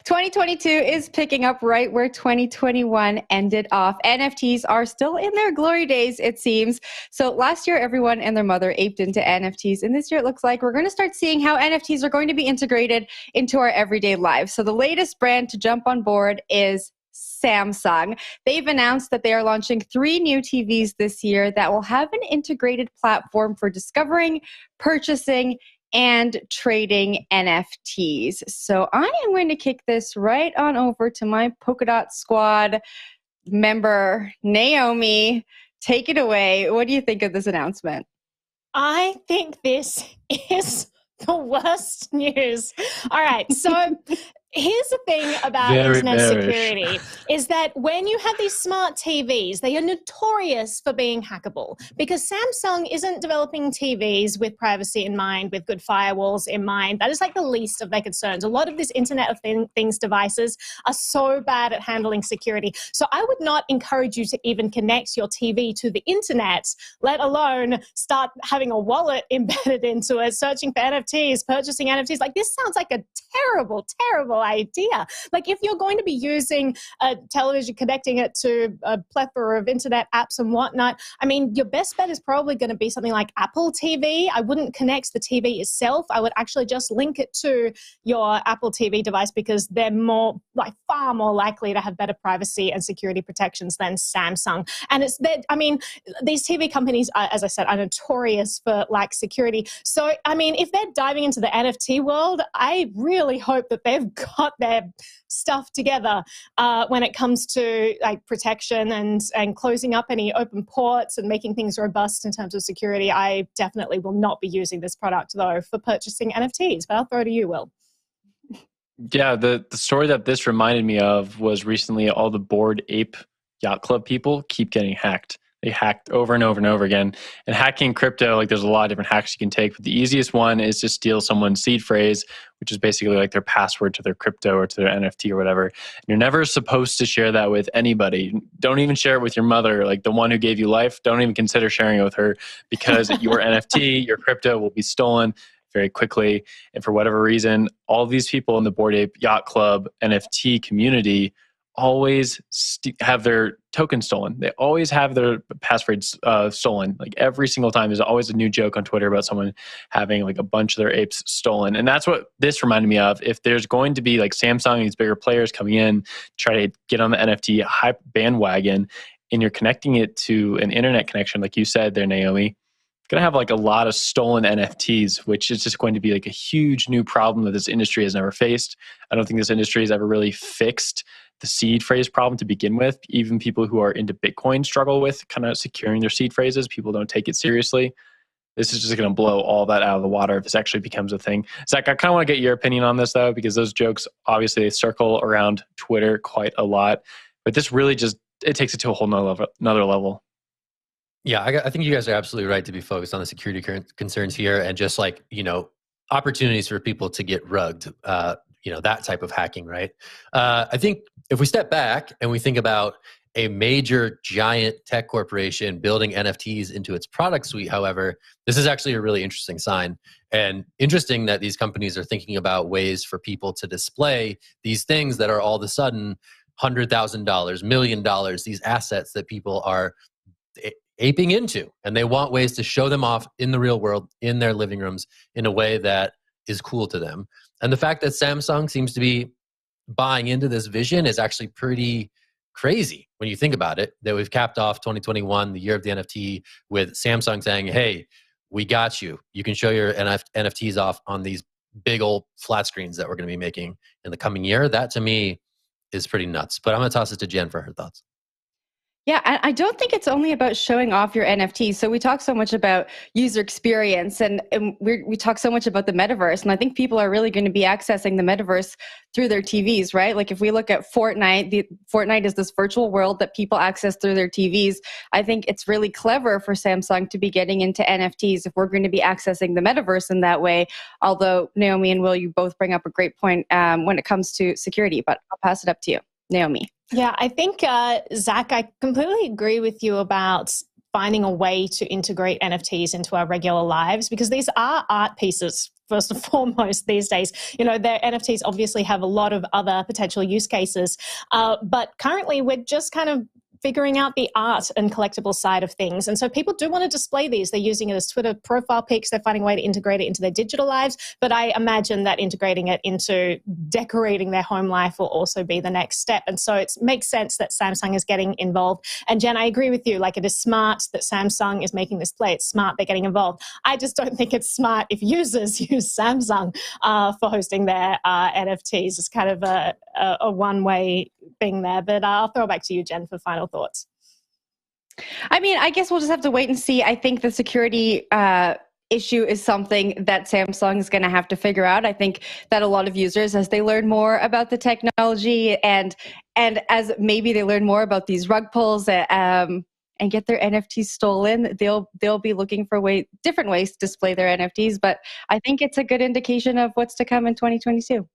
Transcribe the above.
2022 is picking up right where 2021 ended off. NFTs are still in their glory days, it seems. So last year, everyone and their mother aped into NFTs. And this year, it looks like we're going to start seeing how NFTs are going to be integrated into our everyday lives. So the latest brand to jump on board is Samsung. They've announced that they are launching 3 new TVs this year that will have an integrated platform for discovering, purchasing, and trading NFTs. So I am going to kick this right on over to my Polkadot Squad member, Naomi. Take it away. What do you think of this announcement? I think this is the worst news. All right, so here's the thing about internet security is that when you have these smart TVs, they are notorious for being hackable because Samsung isn't developing TVs with privacy in mind, with good firewalls in mind. That is like the least of their concerns. A lot of these Internet of Things devices are so bad at handling security. So I would not encourage you to even connect your TV to the internet, let alone start having a wallet embedded into it, searching for NFTs, purchasing NFTs. Like, this sounds like a terrible, terrible idea. Like, if you're going to be using a television, connecting it to a plethora of internet apps and whatnot, I mean, your best bet is probably going to be something like Apple TV. I wouldn't connect the TV itself. I would actually just link it to your Apple TV device because they're far more likely to have better privacy and security protections than Samsung. And these TV companies, as I said, are notorious for lack security. So, I mean, if they're diving into the NFT world, I really hope that they've got their stuff together when it comes to like protection and closing up any open ports and making things robust in terms of security. I definitely will not be using this product though for purchasing NFTs, but I'll throw to you, Will. Yeah, the story that this reminded me of was recently all the Bored Ape Yacht Club people keep getting hacked. They hacked over and over and over again. And hacking crypto, like there's a lot of different hacks you can take, but the easiest one is to steal someone's seed phrase, which is basically like their password to their crypto or to their NFT or whatever. And you're never supposed to share that with anybody. Don't even share it with your mother, like the one who gave you life. Don't even consider sharing it with her because your NFT, your crypto will be stolen very quickly. And for whatever reason, all these people in the Bored Ape Yacht Club NFT community always have their tokens stolen. They always have their passwords stolen. Like every single time, there's always a new joke on Twitter about someone having like a bunch of their apes stolen. And that's what this reminded me of. If there's going to be like Samsung and these bigger players coming in, try to get on the NFT hype bandwagon, and you're connecting it to an internet connection, like you said there, Naomi, going to have like a lot of stolen NFTs, which is just going to be like a huge new problem that this industry has never faced. I don't think this industry has ever really fixed the seed phrase problem to begin with. Even people who are into Bitcoin struggle with kind of securing their seed phrases. People don't take it seriously. This is just going to blow all that out of the water if this actually becomes a thing. Zach, I kind of want to get your opinion on this though, because those jokes, obviously they circle around Twitter quite a lot, but this really just, it takes it to a whole another level. Yeah, I think you guys are absolutely right to be focused on the security concerns here and just like, opportunities for people to get rugged, that type of hacking, right? I think if we step back and we think about a major giant tech corporation building NFTs into its product suite, however, this is actually a really interesting sign. And interesting that these companies are thinking about ways for people to display these things that are all of a sudden $100,000, $1 million, these assets that people are aping into. And they want ways to show them off in the real world, in their living rooms, in a way that is cool to them. And the fact that Samsung seems to be buying into this vision is actually pretty crazy when you think about it, that we've capped off 2021, the year of the NFT, with Samsung saying, hey, we got you. You can show your NFTs off on these big old flat screens that we're going to be making in the coming year. That to me is pretty nuts. But I'm going to toss it to Jen for her thoughts. Yeah, I don't think it's only about showing off your NFTs. So we talk so much about user experience and we talk so much about the metaverse. And I think people are really going to be accessing the metaverse through their TVs, right? Like if we look at Fortnite, Fortnite is this virtual world that people access through their TVs. I think it's really clever for Samsung to be getting into NFTs if we're going to be accessing the metaverse in that way. Although Naomi and Will, you both bring up a great point when it comes to security, but I'll pass it up to you. Naomi. Yeah, I think, Zach, I completely agree with you about finding a way to integrate NFTs into our regular lives because these are art pieces first and foremost these days. You know, their NFTs obviously have a lot of other potential use cases, but currently we're just kind of figuring out the art and collectible side of things. And so people do want to display these. They're using it as Twitter profile pics. They're finding a way to integrate it into their digital lives. But I imagine that integrating it into decorating their home life will also be the next step. And so it makes sense that Samsung is getting involved. And Jen, I agree with you. Like, it is smart that Samsung is making this play. It's smart they're getting involved. I just don't think it's smart if users use Samsung for hosting their NFTs. It's kind of a one-way thing there. But I'll throw it back to you, Jen, for final thoughts. I mean, I guess we'll just have to wait and see. I think the security issue is something that Samsung is going to have to figure out. I think that a lot of users, as they learn more about the technology and as maybe they learn more about these rug pulls and get their NFTs stolen, they'll be looking for different ways to display their NFTs. But I think it's a good indication of what's to come in 2022.